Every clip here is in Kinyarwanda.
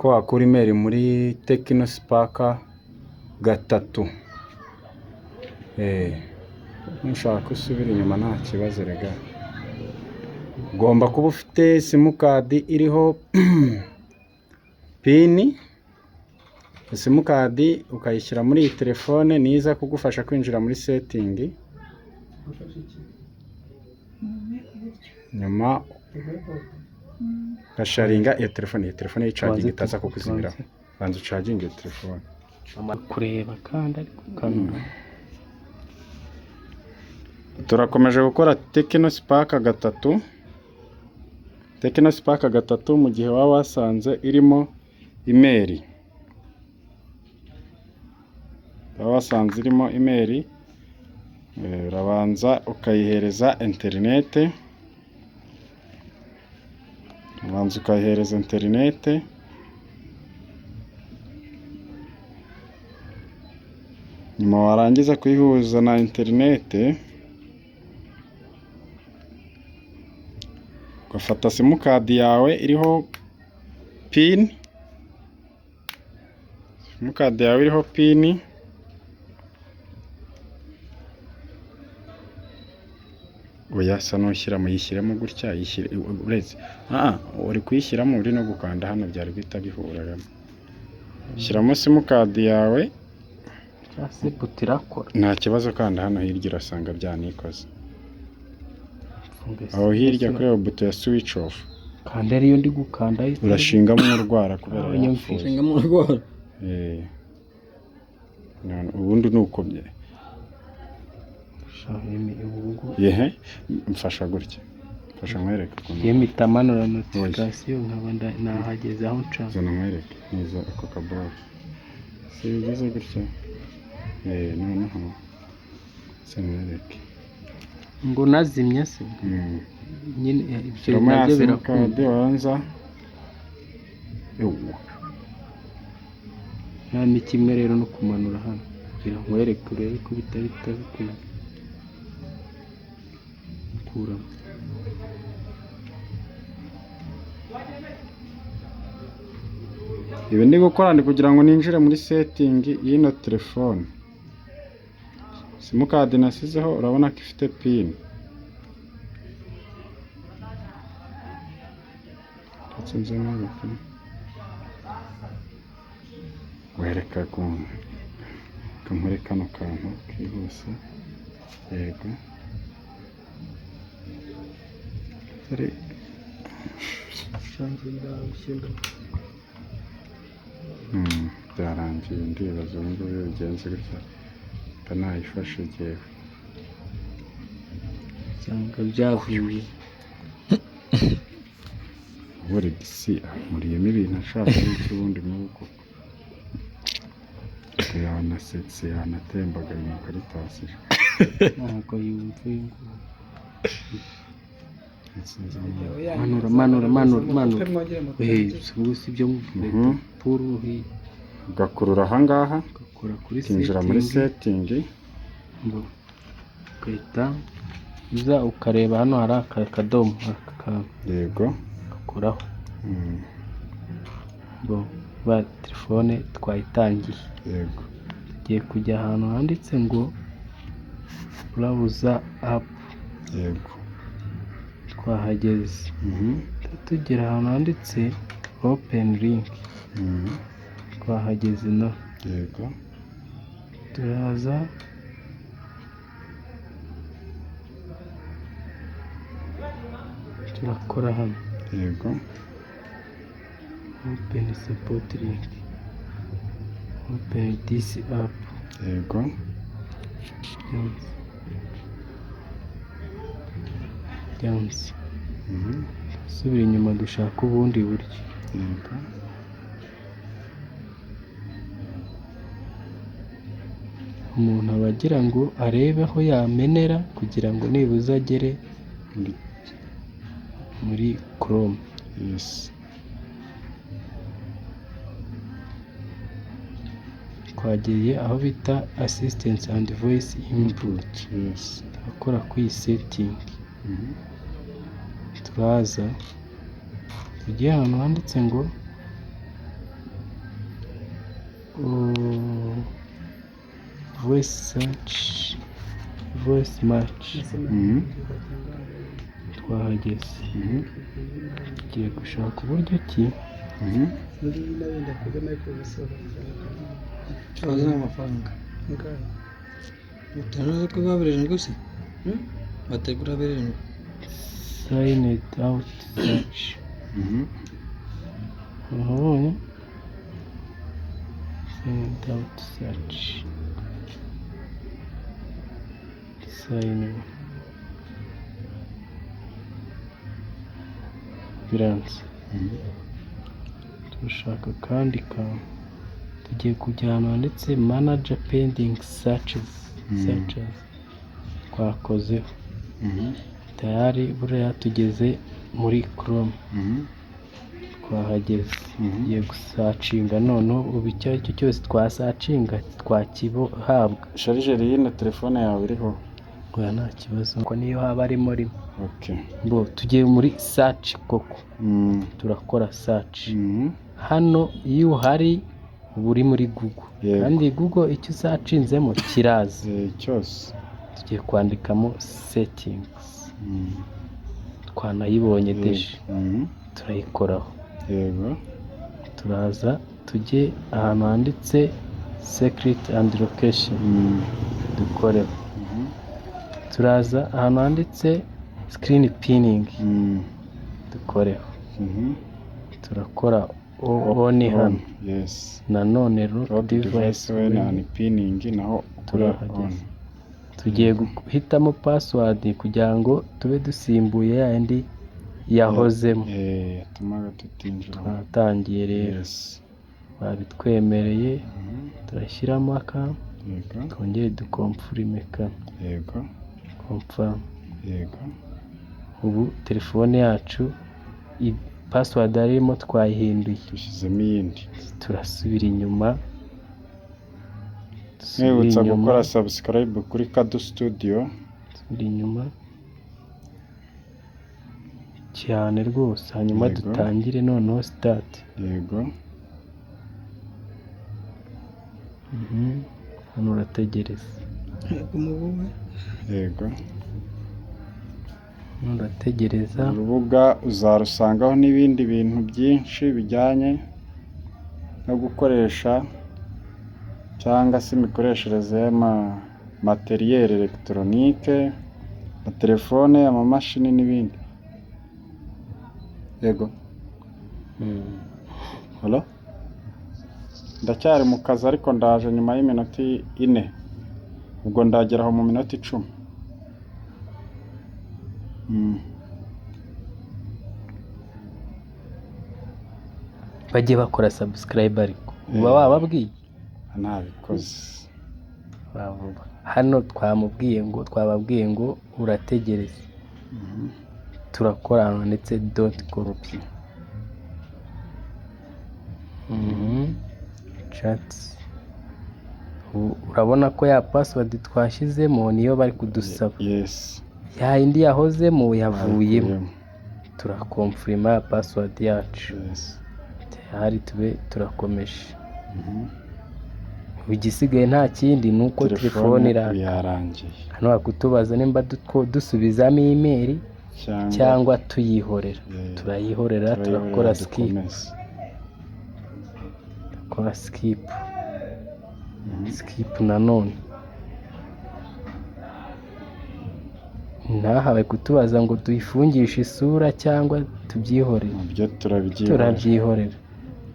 ko wakura email muri Tecno Spark3. Nushaka usubira inyuma nta kibazo rega. Ugomba kuba ufite simukadi iriho pin. Simukadi ukayishyira muri iyi telefone niza kugufasha kwinjira muri setting. Nyuma gasharinga iyo telefone y'icharging itaza kukuzimira. Banza ucharging iyo telefone. Kureba kandi ariko kanura. Turakomeje gukora Tecno Spark3. Tecno Spark3 mu gihe waba wasanze irimo email. Urabanza ukayihereza internet. Nyuma warangiza kuyihuza na internet, ugafata simukadi yawe iriho pin. Uyasa nushyiramo yishyiremo gutya uretse uri kuyishyiramo uri no gukanda hano byari bita bihuraramo. Shyiramo simukadi yawe cyase butirakora. Nta kibazo kandi hano hirya urasanga byanikoze. Aho hirya kuri buto ya switch off. Kandi ariyo ndi gukanda urashingamo urwara kubera yashingamo urwara. Ubundi nuko bye. Yehe mfasha gutya. Mfasha nkwereke ukuntu. Yemitamanura notification nkaba nahageze aho nca. Zana nkwereke niza ako kaboro. Sibigeze gutya. Noneho nkwereke. Ngo nazimye se. Nyine ibyo nabyo birakunda wanza. Ni kimwe rero no kumanura hano kugira ngo wereke urebe ko bitari bitabikunda. Kuramo. Ibi ndi gukora ndi kugira ngo ninjire muri setting y'ino telefone. Simukadi nasizeho urabona ko ifite pin. Wereka muri kano kantu kihuse. Yego. Byarangiye ndibaza ngo bigenze gutya. Kanayifashe giye. Cyangwa byavuye. Wari disi muriyemo ibintu ashaka n'ubundi muko. Yanasetse yanatembaga mu karitasi. Ntabwo yumva manura. Gusa ibyo puru gakurura ahangaha. Gakora kuri kinjira muri setting. Ukahita uza ukareba hano hari akadomo. Yego. Gakoraho. Ba telefone twayitangiye. Yego. Tugiye kujya ahantu handitse ngo browser app. Yego. Twahageze. Tugera ahantu handitse open link. Twahageze no. Yego. Turaza turakora hano. Yego. Open support link. Open this app. Yego. Dance. Subira inyuma dushaka ubundi buryo. Yego. Umuntu abagira ngo arebe aho yamenera kugira ngo nibuza agere muri Chrome. Yes. Twagiye aho bita assistance and voice input. Yes. Turakora kuri setting. Turaza tugiye ahantu handitse ngo voice search, voice match. Twahageze. Tugiye gushaka uburyo ki twazana amafaranga utanoze ko babirije gusa bategura birindwi sign it out search. Urabonye? Sign it out search. Sign in. Biranze. Turashaka kandi kantu. Tugiye kujya ahantu handitse manager pending searches. Twakozeho. Tayari buriya tugeze muri Chrome. Twahageze. Tugiye gusacinga noneho ubu icyo aricyo cyose twasacinga twakihabwa. Sharijeri y'ino telefone yawe iriho? Oya nta kibazo ko niyo haba arimo rimwe. Okay. Bo tugiye muri search koko. Turakora search. Hano iyo uhari buri muri Google. Kandi Google icyo usacinzemo kiraza. Cyose. Tugiye kwandikamo settings. Twanayibonye deje. Turayikoraho. Yego. Turaza tujye ahantu handitse secret and location. Dukoreho. Turaza ahantu handitse screen pinning. Dukoreho. Turakora on hano. Yes. Nanone root device when pinning naho on. Tugiye guhitamo password kugira ngo tube dusimbuye yandi yahozemo. Tumaga tutinjira. Twatangiye rero. Yes. Babitwemereye. Turashyiramo aka. Yego. Twongere dukonfirme ka. Yego. Confirm. Yego. Ubu telefone yacu password arimo twayihinduye. Dushyizemo iyindi. Turasubira inyuma. Mwibutsa gukora subscribe kuri Kadu Studio. Subira inyuma cyane rwose, hanyuma dutangire noneho start. Yego. Hano urategereza. Yego. Urategereza. Urubuga uzarusangaho n'ibindi bintu byinshi bijyanye no gukoresha cyangwa se imikoreshereze y'amateriel electronique, amatelefone, amamashini n'ibindi. Yego. Hello? Ndacyari mu kazi ariko ndaje nyuma y'iminota 4. Ubwo ndageraho mu minota 10. Bagiye bakora subscribe ariko uba wababwiye? Ntabikoze. Bavuba. Hano twababwiye ngo urategereza. Turakora hano ndetse .copy. Chat. Urabona ko ya password twashyizemo niyo bari kudusaba. Yes. Ya indi yahozemo yavuyemo. Turakonfirma ya password yacu. Yes. Tayari tube turakomeje. Igisigaye nta kindi nuko telefone yarangiye. Hano bakutubaza nimba dusubizamo email cyangwa tuyihorera. Turayihorera, turakora skip. Turakora skip. Skip nanone. Nahawe kutubaza ngo tuyifungishe isura cyangwa tubyihorere. Byo turabyihorera.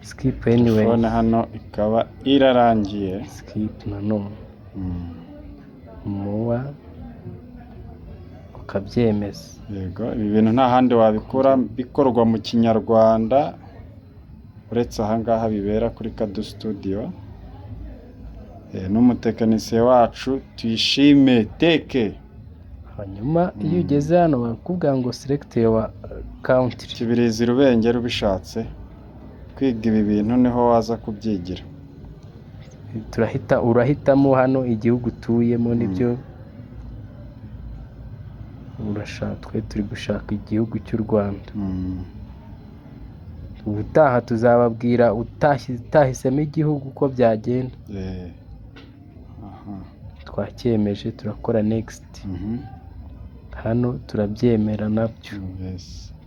Skip anyway. Telefone hano ikaba irarangiye. Skip nanone. Muwa ukabyemeza. Yego, ibi bintu nta handi wabikora, bikorwa mu Kinyarwanda uretse ahangaha bibera kuri Kadu Studio. N'umutekinisiye wacu tuyishime Teke. Hanyuma iyo ugeze hano bakubwira ngo select your country. Kibirizi Rubengera ubishatse kwiga ibi bintu niho waza kubyigira. Urahitamo hano igihugu utuyemo nibyo urashaka. Twe turi gushaka igihugu cy'u Rwanda. ubutaha tuzababwira utahisemo igihugu uko byagenda. Twacyemeje turakora next. Hano turabyemera nabyo.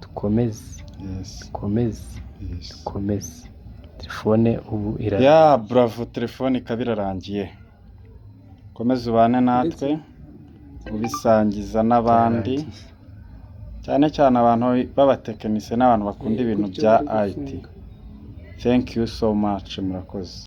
Dukomeze. Telefone ubu ya bravo, telefone ikaba irarangiye. Komeza ubane natwe ubisangiza n'abandi, cyane cyane abantu b'abatekinisiye n'abantu bakunda ibintu bya IT. Thank you so much, murakoze.